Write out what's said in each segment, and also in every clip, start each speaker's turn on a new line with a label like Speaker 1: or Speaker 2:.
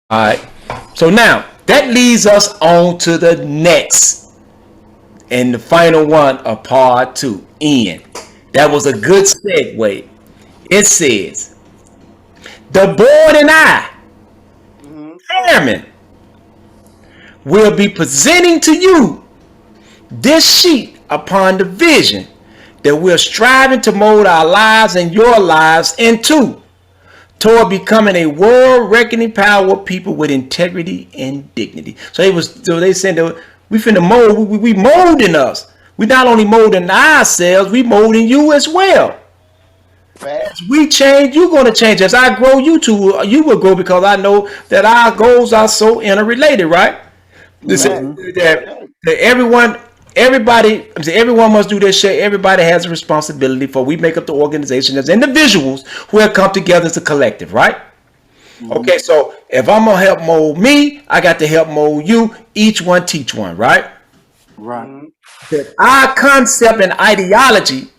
Speaker 1: All right. So now that leads us on to the next and the final one of part two. End. That was a good segue. It says, the board and I,
Speaker 2: Mm-hmm.
Speaker 1: chairman, will be presenting to you this sheet upon the vision that we're striving to mold our lives and your lives into toward becoming a world reckoning power of people with integrity and dignity. So they said that we finna mold, we molding us. We not only molding ourselves, we molding you as well.
Speaker 2: Fact.
Speaker 1: As we change, you're gonna change. As I grow, you too, you will grow because I know that our goals are so interrelated, right? This
Speaker 2: Fact.
Speaker 3: Mm-hmm.
Speaker 1: that everyone must do their share. Everybody has a responsibility for we make up the organization as individuals who have come together as a collective, right?
Speaker 3: Mm-hmm.
Speaker 1: Okay, so if I'm gonna help mold me, I got to help mold you. Each one teach one, right?
Speaker 3: Right.
Speaker 2: Mm-hmm.
Speaker 1: That our concept and ideology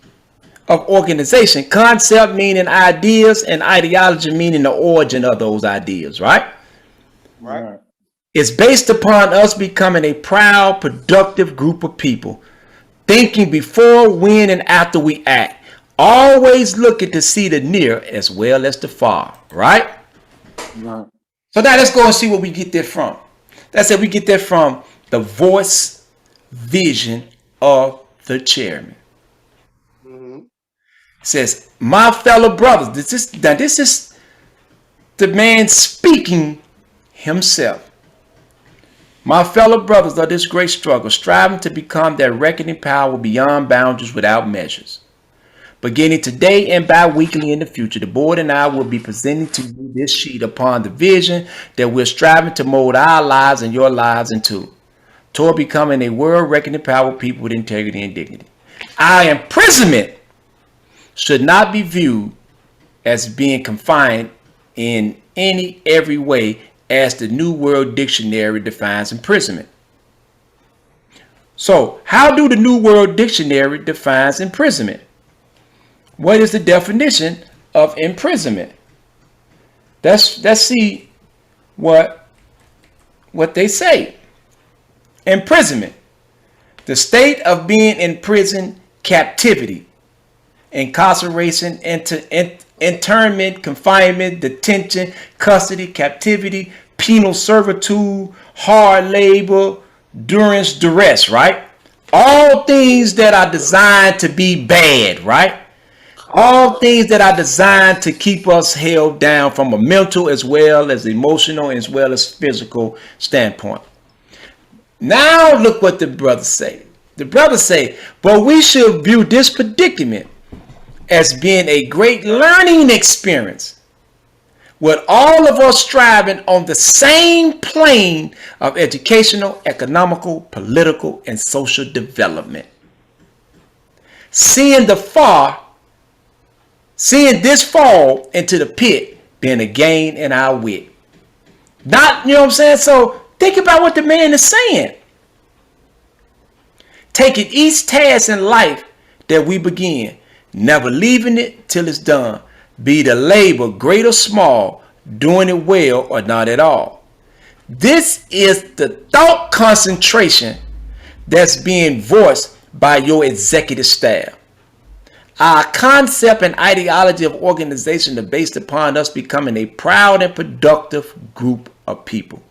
Speaker 1: of organization, concept meaning ideas and ideology meaning the origin of those ideas, right?
Speaker 2: Right.
Speaker 3: Right.
Speaker 1: It's based upon us becoming a proud, productive group of people, thinking before, when, and after we act. Always looking to see the near as well as the far, right?
Speaker 3: Right.
Speaker 1: So now let's go and see where we get that from. That's it. We get that from the voice vision of the chairman.
Speaker 2: Mm-hmm.
Speaker 1: It says, my fellow brothers, this is the man speaking himself. My fellow brothers of this great struggle, striving to become that reckoning power beyond boundaries without measures. Beginning today and bi-weekly in the future, the board and I will be presenting to you this sheet upon the vision that we're striving to mold our lives and your lives into, toward becoming a world reckoning power of people with integrity and dignity. Our imprisonment should not be viewed as being confined in any every way as the New World Dictionary defines imprisonment. So, how do the New World Dictionary defines imprisonment? What is the definition of imprisonment? Let's see what they say. Imprisonment, the state of being in prison, captivity, incarceration, internment, confinement, detention, custody, captivity, penal servitude, hard labor, duress, right? All things that are designed to be bad, right? All things that are designed to keep us held down from a mental as well as emotional as well as physical standpoint. Now look what the brothers say. The brothers say, but we should view this predicament as being a great learning experience with all of us striving on the same plane of educational, economical, political, and social development. Seeing this fall into the pit being a gain in our wit. Not, you know what I'm saying? So think about what the man is saying. Taking each task in life that we begin, never leaving it till it's done. Be the labor great or small, doing it well or not at all. This is the thought concentration that's being voiced by your executive staff. Our concept and ideology of organization are based upon us becoming a proud and productive group of people,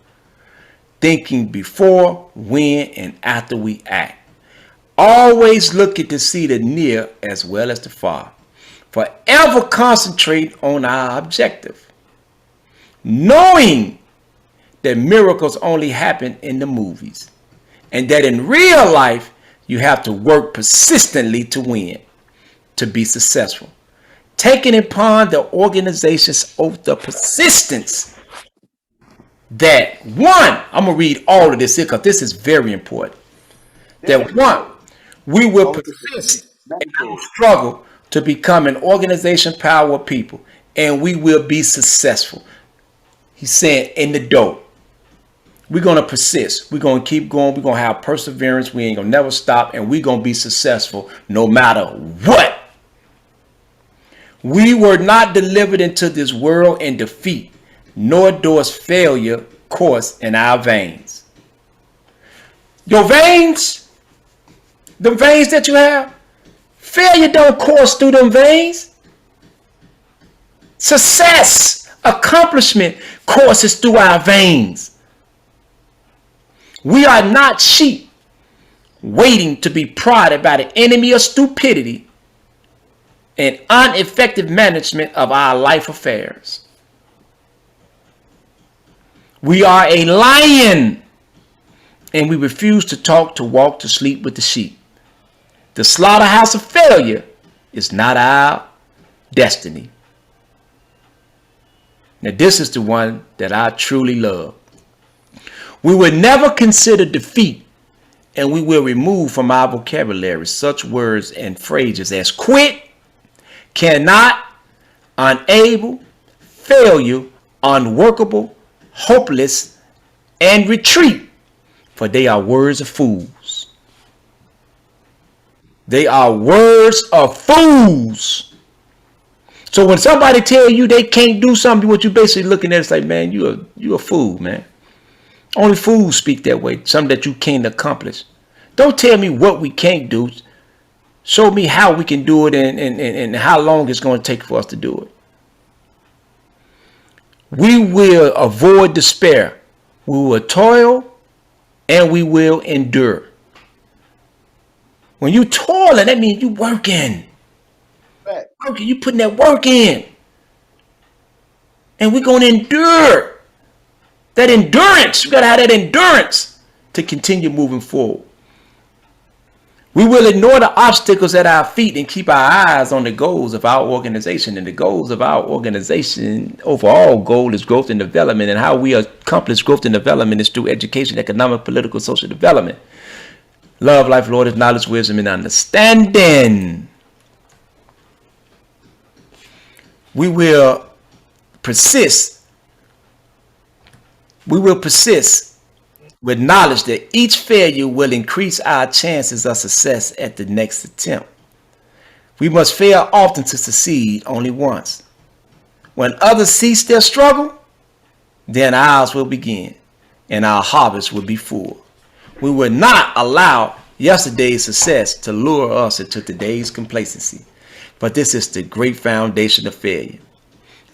Speaker 1: thinking before, when, and after we act. Always looking to see the near as well as the far. Forever concentrate on our objective. Knowing that miracles only happen in the movies. And that in real life, you have to work persistently to win, to be successful. Taking upon the organization's oath of persistence that one, I'm going to read all of this here because this is very important. That one, we will persist in our struggle to become an organization power of people, and we will be successful. He's saying in the dope. We're going to persist. We're going to keep going. We're going to have perseverance. We ain't going to never stop, and we're going to be successful no matter what. We were not delivered into this world in defeat, nor does failure course in our veins. Your veins, the veins that you have, failure don't course through them veins. Success, accomplishment courses through our veins. We are not sheep waiting to be prodded by the enemy of stupidity and ineffective management of our life affairs. We are a lion, and we refuse to talk, to walk, to sleep with the sheep. The slaughterhouse of failure is not our destiny. Now, this is the one that I truly love. We will never consider defeat, and we will remove from our vocabulary such words and phrases as quit, cannot, unable, failure, unworkable, hopeless, and retreat, for they are words of fools. They are words of fools. So when somebody tell you they can't do something, what you basically looking at is like, man, you a fool, man. Only fools speak that way, something that you can't accomplish. Don't tell me what we can't do. Show me how we can do it and how long it's going to take for us to do it. We will avoid despair. We will toil and we will endure. When you toiling, that means you working.
Speaker 2: Right.
Speaker 1: You putting that work in. And we're going to endure. That endurance, you got to have that endurance to continue moving forward. We will ignore the obstacles at our feet and keep our eyes on the goals of our organization. And the goals of our organization, overall goal is growth and development. And how we accomplish growth and development is through education, economic, political, social development. Love, life, Lord, is knowledge, wisdom, and understanding. We will persist. We will persist with knowledge that each failure will increase our chances of success at the next attempt. We must fail often to succeed only once. When others cease their struggle, then ours will begin and our harvest will be full. We will not allow yesterday's success to lure us into today's complacency, but this is the great foundation of failure.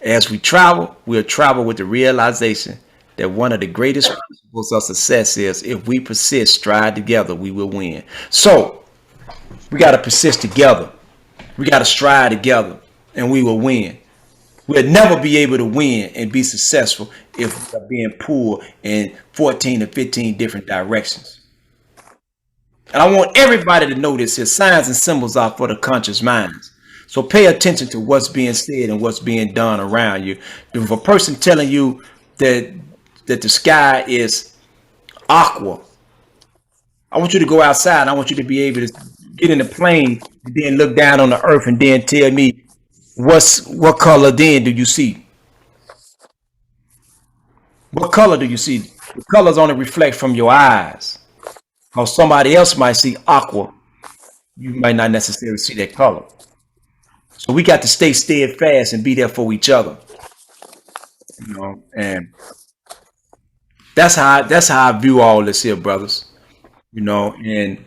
Speaker 1: As we travel, we'll travel with the realization that one of the greatest principles of success is if we persist, strive together, we will win. So we got to persist together. We got to strive together and we will win. We'll never be able to win and be successful if we are being pulled in 14 to 15 different directions. And I want everybody to know this here. Signs and symbols are for the conscious minds. So pay attention to what's being said and what's being done around you. If a person telling you that the sky is aqua, I want you to go outside. I want you to be able to get in the plane and then look down on the earth and then tell me what color then do you see? What color do you see? The colors only reflect from your eyes. Or somebody else might see aqua. You might not necessarily see that color. So we got to stay steadfast and be there for each other. You know, and that's how I view all this here, brothers. You know, and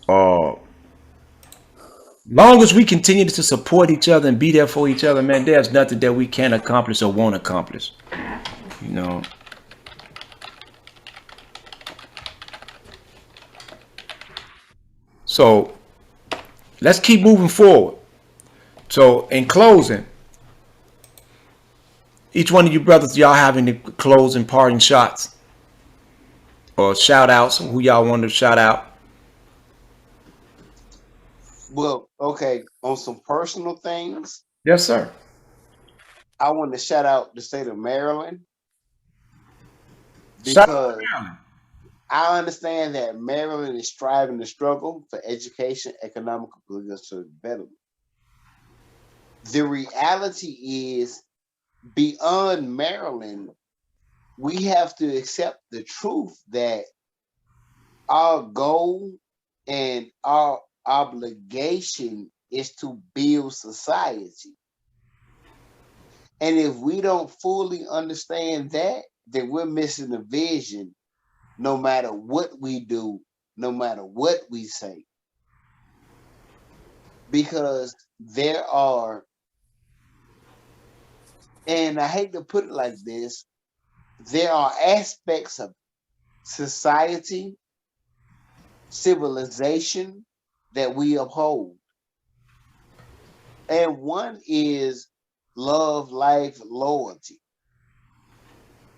Speaker 1: long as we continue to support each other and be there for each other, man, there's nothing that we can't accomplish or won't accomplish. You know. So let's keep moving forward. So in closing, each one of you brothers, y'all have any closing parting shots or shout outs? Who y'all want to shout out?
Speaker 2: Well, okay, on some personal things,
Speaker 1: Yes, sir.
Speaker 2: I want to shout out the state of Maryland
Speaker 1: Shout out
Speaker 2: because
Speaker 1: to Maryland.
Speaker 2: I understand that Maryland is striving to struggle for education, economic, and political development. The reality is, beyond Maryland, we have to accept the truth that our goal and our obligation is to build society. And if we don't fully understand that, then we're missing the vision no matter what we do, no matter what we say. Because there are, and I hate to put it like this, there are aspects of society, civilization that we uphold. And one is love, life, loyalty.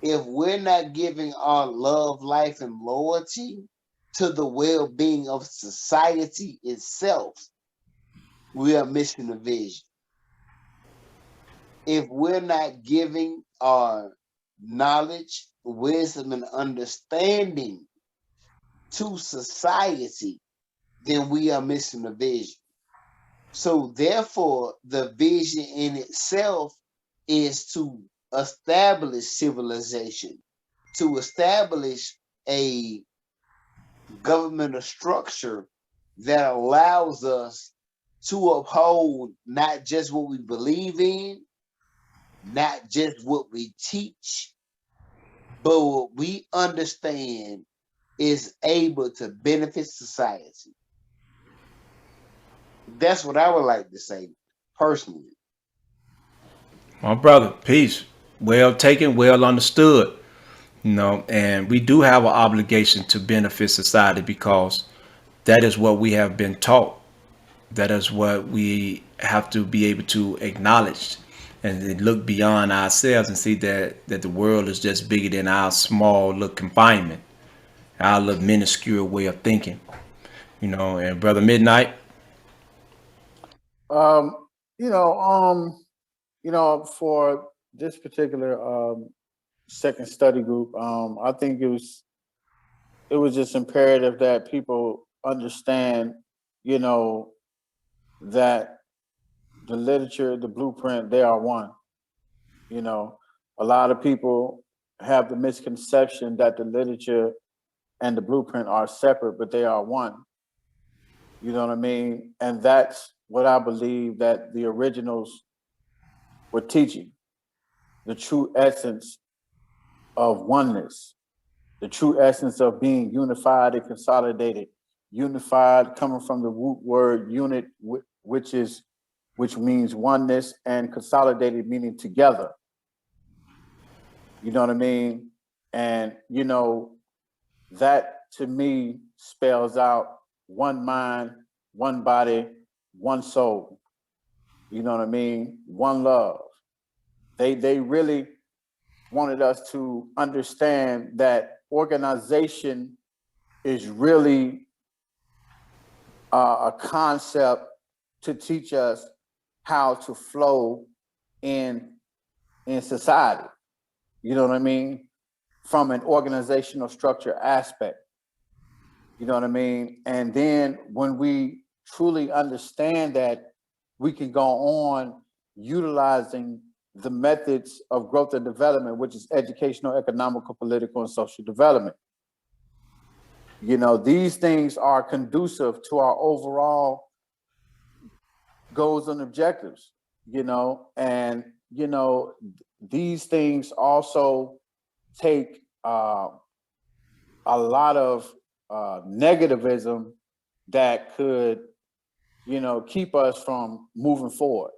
Speaker 2: If we're not giving our love, life, and loyalty to the well being of society itself, we are missing the vision. If we're not giving our knowledge, wisdom, and understanding to society, then we are missing the vision. So, therefore, the vision in itself is to establish civilization, to establish a governmental structure that allows us to uphold not just what we believe in, not just what we teach, but what we understand is able to benefit society. That's what I would like to say personally.
Speaker 1: My brother, peace. Well taken, well understood. And we do have an obligation to benefit society because that is what we have been taught. That is what we have to be able to acknowledge and look beyond ourselves and see that the world is just bigger than our small little confinement, our little minuscule way of thinking. And brother Midnight.
Speaker 3: Um, you know, for this particular second study group, I think it was just imperative that people understand, you know, that the literature, the blueprint, they are one. A lot of people have the misconception that the literature and the blueprint are separate, but they are one. You know what I mean? And that's what I believe that the originals were teaching, the true essence of oneness, the true essence of being unified and consolidated. Unified coming from the root word unit, which means oneness, and consolidated meaning together. You know what I mean? And that to me spells out one mind, one body, one soul. You know what I mean? One love. They really wanted us to understand that organization is really a concept to teach us how to flow in society. You know what I mean? From an organizational structure aspect. You know what I mean? And then when we truly understand that, we can go on utilizing the methods of growth and development, which is educational, economical, political, and social development. These things are conducive to our overall goals and objectives, and, these things also take a lot of negativism that could, keep us from moving forward.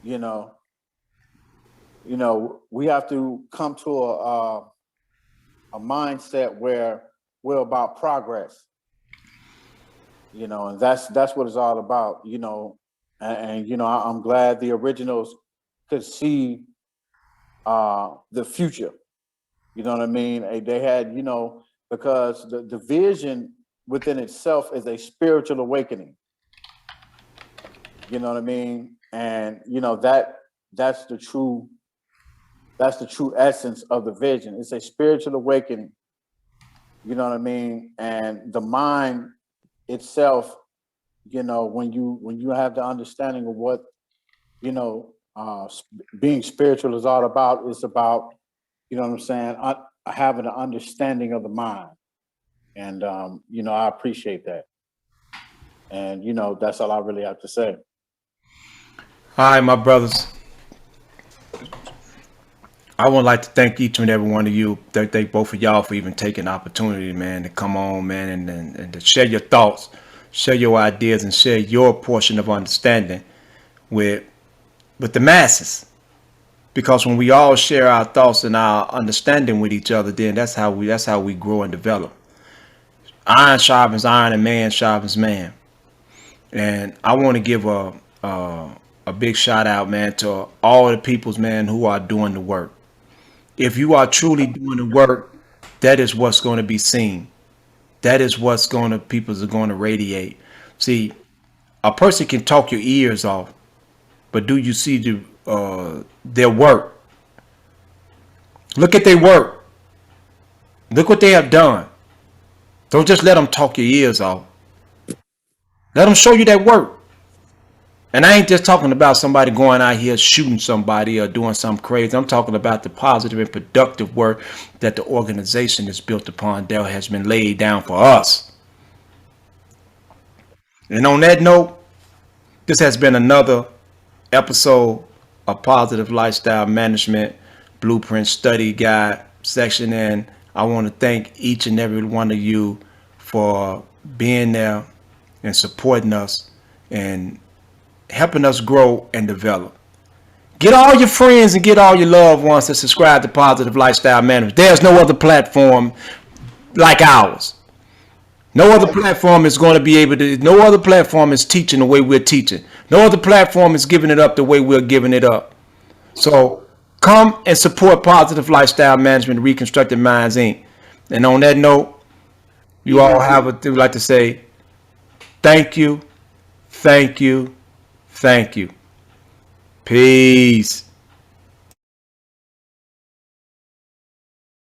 Speaker 3: You know, we have to come to a mindset where we're about progress. And that's what it's all about. And I'm glad the originals could see the future. You know what I mean? They had, because the vision within itself is a spiritual awakening. You know what I mean? And that's the true essence of the vision. It's a spiritual awakening. You know what I mean? And the mind itself, when you have the understanding of what being spiritual is all about, it's about, you know what I'm saying, having an understanding of the mind. And I appreciate that. And that's all I really have to say.
Speaker 1: All right, my brothers. I would like to thank each and every one of you. Thank both of y'all for even taking the opportunity, man, to come on, man, and to share your thoughts, share your ideas, and share your portion of understanding with the masses. Because when we all share our thoughts and our understanding with each other, then that's how we grow and develop. Iron sharpens iron, and man sharpens man. And I want to give a big shout out, man, to all the peoples, man, who are doing the work. If you are truly doing the work, that is what's going to be seen. That is what's going to people are going to radiate. See, a person can talk your ears off, but do you see their work? Look at their work. Look what they have done. Don't just let them talk your ears off. Let them show you that work. And I ain't just talking about somebody going out here shooting somebody or doing something crazy. I'm talking about the positive and productive work that the organization is built upon, that has been laid down for us. And on that note, this has been another episode of Positive Lifestyle Management Blueprint Study Guide section. And I want to thank each and every one of you for being there and supporting us and helping us grow and develop. Get all your friends and get all your loved ones to subscribe to Positive Lifestyle Management. There's no other platform like ours. No other platform is going to be able to, no other platform is teaching the way we're teaching. No other platform is giving it up the way we're giving it up. So come and support Positive Lifestyle Management, Reconstructing Minds Inc. And on that note, you all have a, like to say, thank you, thank you, thank you. Peace.